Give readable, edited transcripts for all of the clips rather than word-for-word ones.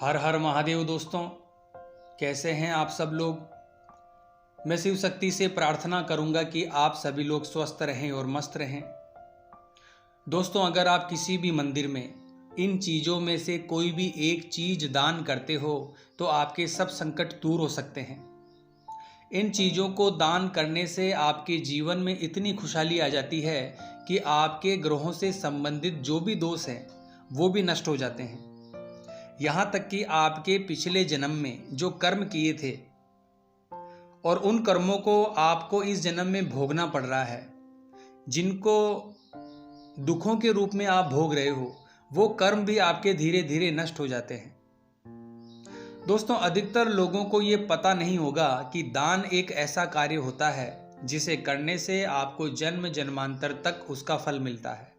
हर हर महादेव दोस्तों, कैसे हैं आप सब लोग। मैं शिव शक्ति से प्रार्थना करूंगा कि आप सभी लोग स्वस्थ रहें और मस्त रहें। दोस्तों, अगर आप किसी भी मंदिर में इन चीज़ों में से कोई भी एक चीज़ दान करते हो तो आपके सब संकट दूर हो सकते हैं। इन चीज़ों को दान करने से आपके जीवन में इतनी खुशहाली आ जाती है कि आपके ग्रहों से संबंधित जो भी दोष हैं वो भी नष्ट हो जाते हैं। यहाँ तक कि आपके पिछले जन्म में जो कर्म किए थे और उन कर्मों को आपको इस जन्म में भोगना पड़ रहा है, जिनको दुखों के रूप में आप भोग रहे हो, वो कर्म भी आपके धीरे धीरे नष्ट हो जाते हैं। दोस्तों, अधिकतर लोगों को ये पता नहीं होगा कि दान एक ऐसा कार्य होता है जिसे करने से आपको जन्म जन्मांतर तक उसका फल मिलता है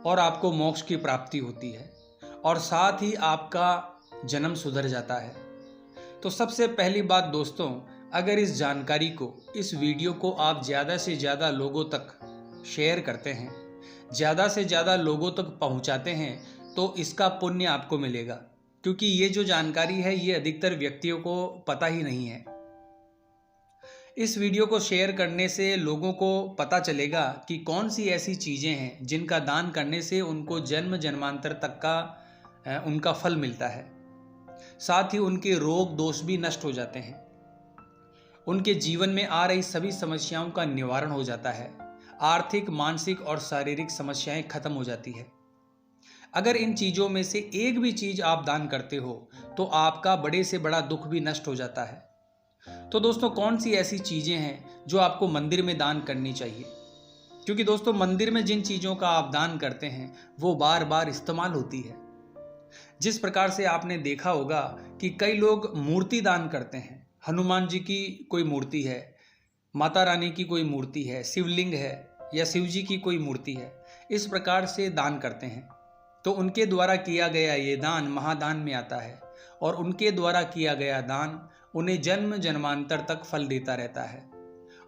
और आपको मोक्ष की प्राप्ति होती है और साथ ही आपका जन्म सुधर जाता है। तो सबसे पहली बात दोस्तों, अगर इस जानकारी को, इस वीडियो को आप ज़्यादा से ज़्यादा लोगों तक शेयर करते हैं, ज़्यादा से ज़्यादा लोगों तक पहुंचाते हैं, तो इसका पुण्य आपको मिलेगा। क्योंकि ये जो जानकारी है ये अधिकतर व्यक्तियों को पता ही नहीं है। इस वीडियो को शेयर करने से लोगों को पता चलेगा कि कौन सी ऐसी चीज़ें हैं जिनका दान करने से उनको जन्म जन्मांतर तक का उनका फल मिलता है। साथ ही उनके रोग दोष भी नष्ट हो जाते हैं, उनके जीवन में आ रही सभी समस्याओं का निवारण हो जाता है, आर्थिक, मानसिक और शारीरिक समस्याएं खत्म हो जाती है। अगर इन चीज़ों में से एक भी चीज़ आप दान करते हो तो आपका बड़े से बड़ा दुख भी नष्ट हो जाता है। तो दोस्तों, कौन सी ऐसी चीज़ें हैं जो आपको मंदिर में दान करनी चाहिए? क्योंकि दोस्तों, मंदिर में जिन चीज़ों का आप दान करते हैं वो बार बार इस्तेमाल होती है। जिस प्रकार से आपने देखा होगा कि कई लोग मूर्ति दान करते हैं। हनुमान जी की कोई मूर्ति है, माता रानी की कोई मूर्ति है, शिवलिंग है या शिव जी की कोई मूर्ति है, इस प्रकार से दान करते हैं। तो उनके द्वारा किया गया ये दान महादान में आता है और उनके द्वारा किया गया दान उन्हें जन्म जन्मांतर तक फल देता रहता है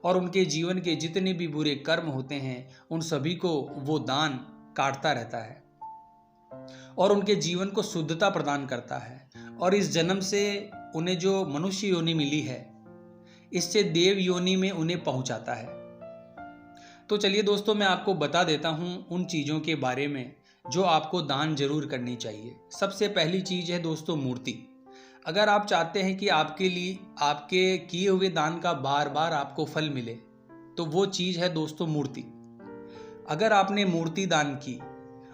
और उनके जीवन के जितने भी बुरे कर्म होते हैं उन सभी को वो दान काटता रहता है और उनके जीवन को शुद्धता प्रदान करता है। और इस जन्म से उन्हें जो मनुष्य योनि मिली है, इससे देव योनि में उन्हें पहुंचाता है। तो चलिए दोस्तों, मैं आपको बता देता हूं उन चीज़ों के बारे में जो आपको दान जरूर करनी चाहिए। सबसे पहली चीज़ है दोस्तों मूर्ति। अगर आप चाहते हैं कि आपके लिए आपके किए हुए दान का बार बार आपको फल मिले, तो वो चीज़ है दोस्तों मूर्ति। अगर आपने मूर्ति दान की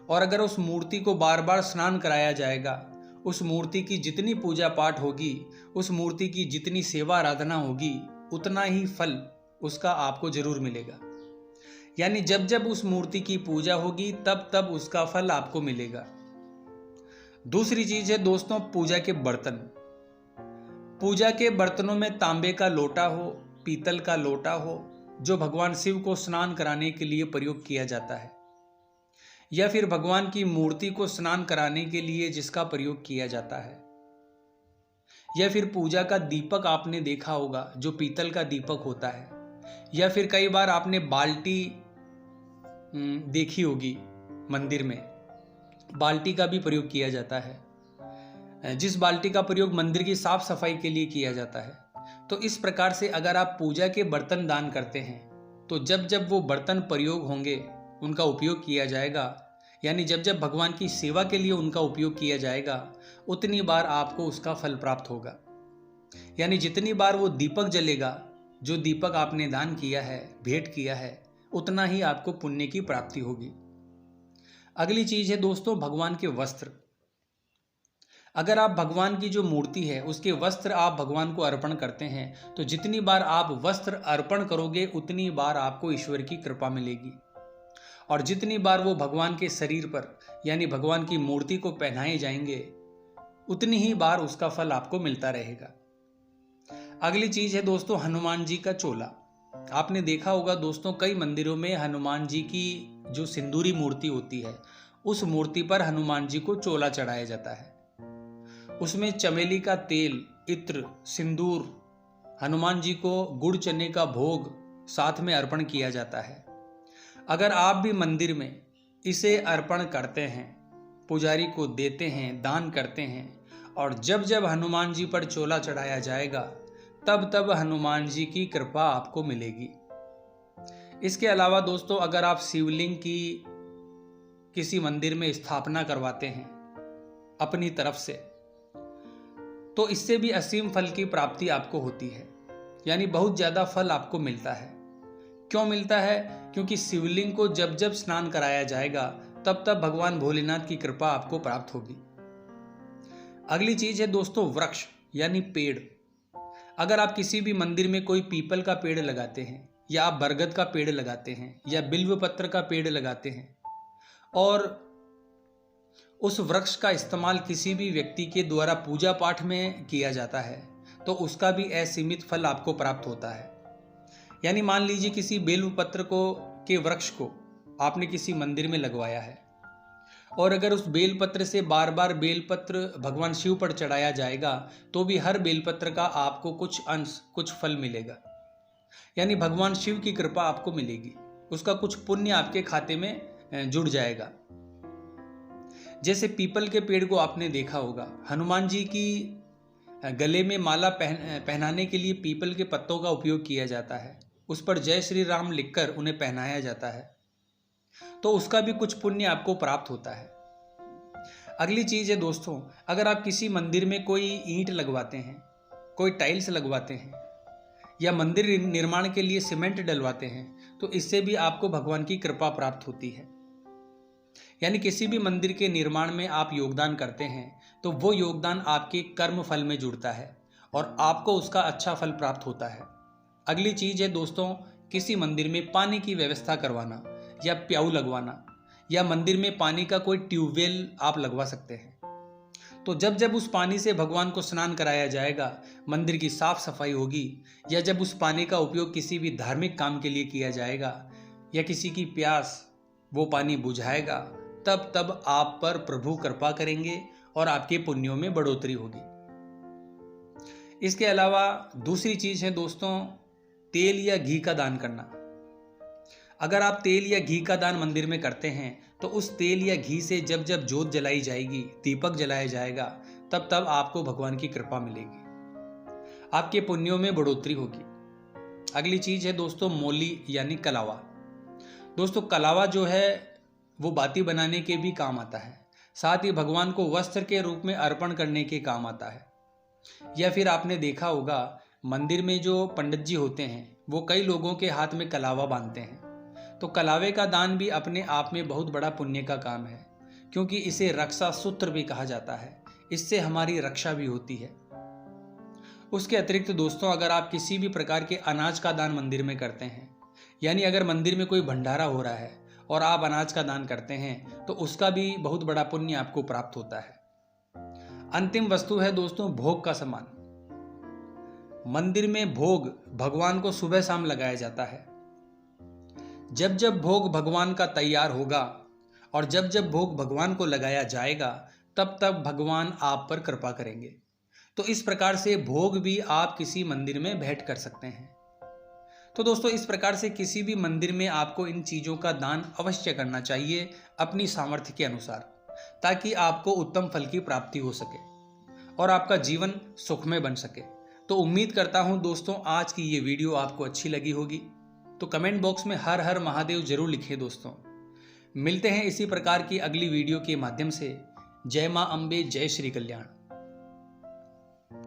और अगर उस मूर्ति को बार बार स्नान कराया जाएगा, उस मूर्ति की जितनी पूजा पाठ होगी, उस मूर्ति की जितनी सेवा आराधना होगी, उतना ही फल उसका आपको जरूर मिलेगा। यानी जब जब उस मूर्ति की पूजा होगी तब तब उसका फल आपको मिलेगा। दूसरी चीज है दोस्तों पूजा के बर्तन। पूजा के बर्तनों में तांबे का लोटा हो, पीतल का लोटा हो, जो भगवान शिव को स्नान कराने के लिए प्रयोग किया जाता है, या फिर भगवान की मूर्ति को स्नान कराने के लिए जिसका प्रयोग किया जाता है, या फिर पूजा का दीपक आपने देखा होगा जो पीतल का दीपक होता है, या फिर कई बार आपने बाल्टी देखी होगी, मंदिर में बाल्टी का भी प्रयोग किया जाता है, जिस बाल्टी का प्रयोग मंदिर की साफ सफाई के लिए किया जाता है। तो इस प्रकार से अगर आप पूजा के बर्तन दान करते हैं तो जब जब वो बर्तन प्रयोग होंगे, उनका उपयोग किया जाएगा, यानी जब जब भगवान की सेवा के लिए उनका उपयोग किया जाएगा, उतनी बार आपको उसका फल प्राप्त होगा। यानी जितनी बार वो दीपक जलेगा, जो दीपक आपने दान किया है, भेंट किया है, उतना ही आपको पुण्य की प्राप्ति होगी। अगली चीज है दोस्तों भगवान के वस्त्र। अगर आप भगवान की जो मूर्ति है उसके वस्त्र आप भगवान को अर्पण करते हैं, तो जितनी बार आप वस्त्र अर्पण करोगे उतनी बार आपको ईश्वर की कृपा मिलेगी और जितनी बार वो भगवान के शरीर पर यानी भगवान की मूर्ति को पहनाए जाएंगे, उतनी ही बार उसका फल आपको मिलता रहेगा। अगली चीज है दोस्तों हनुमान जी का चोला। आपने देखा होगा दोस्तों, कई मंदिरों में हनुमान जी की जो सिंदूरी मूर्ति होती है, उस मूर्ति पर हनुमान जी को चोला चढ़ाया जाता है। उसमें चमेली का तेल, इत्र, सिंदूर, हनुमान जी को गुड़ चने का भोग साथ में अर्पण किया जाता है। अगर आप भी मंदिर में इसे अर्पण करते हैं पुजारी को देते हैं, दान करते हैं, और जब जब हनुमान जी पर चोला चढ़ाया जाएगा तब तब हनुमान जी की कृपा आपको मिलेगी। इसके अलावा दोस्तों, अगर आप शिवलिंग की किसी मंदिर में स्थापना करवाते हैं अपनी तरफ से, तो इससे भी असीम फल की प्राप्ति आपको होती है, यानी बहुत ज़्यादा फल आपको मिलता है। क्यों मिलता है? क्योंकि शिवलिंग को जब जब स्नान कराया जाएगा तब तब भगवान भोलेनाथ की कृपा आपको प्राप्त होगी। अगली चीज है दोस्तों वृक्ष यानी पेड़। अगर आप किसी भी मंदिर में कोई पीपल का पेड़ लगाते हैं, या आप बरगद का पेड़ लगाते हैं, या बिल्व पत्र का पेड़ लगाते हैं, और उस वृक्ष का इस्तेमाल किसी भी व्यक्ति के द्वारा पूजा पाठ में किया जाता है, तो उसका भी असीमित फल आपको प्राप्त होता है। यानी मान लीजिए किसी बेल पत्र के वृक्ष को आपने किसी मंदिर में लगवाया है, और अगर उस बेलपत्र से बार बार बेलपत्र भगवान शिव पर चढ़ाया जाएगा तो भी हर बेलपत्र का आपको कुछ अंश, कुछ फल मिलेगा। यानी भगवान शिव की कृपा आपको मिलेगी, उसका कुछ पुण्य आपके खाते में जुड़ जाएगा। जैसे पीपल के पेड़ को आपने देखा होगा, हनुमान जी की गले में माला पहनाने के लिए पीपल के पत्तों का उपयोग किया जाता है, उस पर जय श्री राम लिखकर उन्हें पहनाया जाता है, तो उसका भी कुछ पुण्य आपको प्राप्त होता है। अगली चीज है दोस्तों, अगर आप किसी मंदिर में कोई ईंट लगवाते हैं, कोई टाइल्स लगवाते हैं, या मंदिर निर्माण के लिए सीमेंट डलवाते हैं, तो इससे भी आपको भगवान की कृपा प्राप्त होती है। यानी किसी भी मंदिर के निर्माण में आप योगदान करते हैं तो वो योगदान आपके कर्म फल में जुड़ता है और आपको उसका अच्छा फल प्राप्त होता है। अगली चीज है दोस्तों, किसी मंदिर में पानी की व्यवस्था करवाना, या प्याऊ लगवाना, या मंदिर में पानी का कोई ट्यूबवेल आप लगवा सकते हैं। तो जब जब उस पानी से भगवान को स्नान कराया जाएगा, मंदिर की साफ सफाई होगी, या जब उस पानी का उपयोग किसी भी धार्मिक काम के लिए किया जाएगा, या किसी की प्यास वो पानी बुझाएगा, तब तब आप पर प्रभु कृपा करेंगे और आपके पुण्यों में बढ़ोतरी होगी। इसके अलावा दूसरी चीज है दोस्तों, तेल या घी का दान करना। अगर आप तेल या घी का दान मंदिर में करते हैं तो उस तेल या घी से जब जब जोत जलाई जाएगी, दीपक जलाया जाएगा, तब तब आपको भगवान की कृपा मिलेगी, आपके पुण्यों में बढ़ोतरी होगी। अगली चीज है दोस्तों मौली यानी कलावा। दोस्तों कलावा जो है वो बाती बनाने के भी काम आता है, साथ ही भगवान को वस्त्र के रूप में अर्पण करने के काम आता है। या फिर आपने देखा होगा मंदिर में जो पंडित जी होते हैं वो कई लोगों के हाथ में कलावा बांधते हैं, तो कलावे का दान भी अपने आप में बहुत बड़ा पुण्य का काम है, क्योंकि इसे रक्षा सूत्र भी कहा जाता है, इससे हमारी रक्षा भी होती है। उसके अतिरिक्त दोस्तों, अगर आप किसी भी प्रकार के अनाज का दान मंदिर में करते हैं, यानी अगर मंदिर में कोई भंडारा हो रहा है और आप अनाज का दान करते हैं, तो उसका भी बहुत बड़ा पुण्य आपको प्राप्त होता है। अंतिम वस्तु है दोस्तों भोग का सामान। मंदिर में भोग भगवान को सुबह शाम लगाया जाता है। जब जब भोग भगवान का तैयार होगा और जब जब भोग भगवान को लगाया जाएगा, तब तब भगवान आप पर कृपा करेंगे। तो इस प्रकार से भोग भी आप किसी मंदिर में भेंट कर सकते हैं। तो दोस्तों इस प्रकार से किसी भी मंदिर में आपको इन चीज़ों का दान अवश्य करना चाहिए अपनी सामर्थ्य के अनुसार, ताकि आपको उत्तम फल की प्राप्ति हो सके और आपका जीवन सुखमय बन सके। तो उम्मीद करता हूं दोस्तों आज की ये वीडियो आपको अच्छी लगी होगी। तो कमेंट बॉक्स में हर हर महादेव जरूर लिखें दोस्तों। मिलते हैं इसी प्रकार की अगली वीडियो के माध्यम से। जय मां अम्बे, जय श्री कल्याण।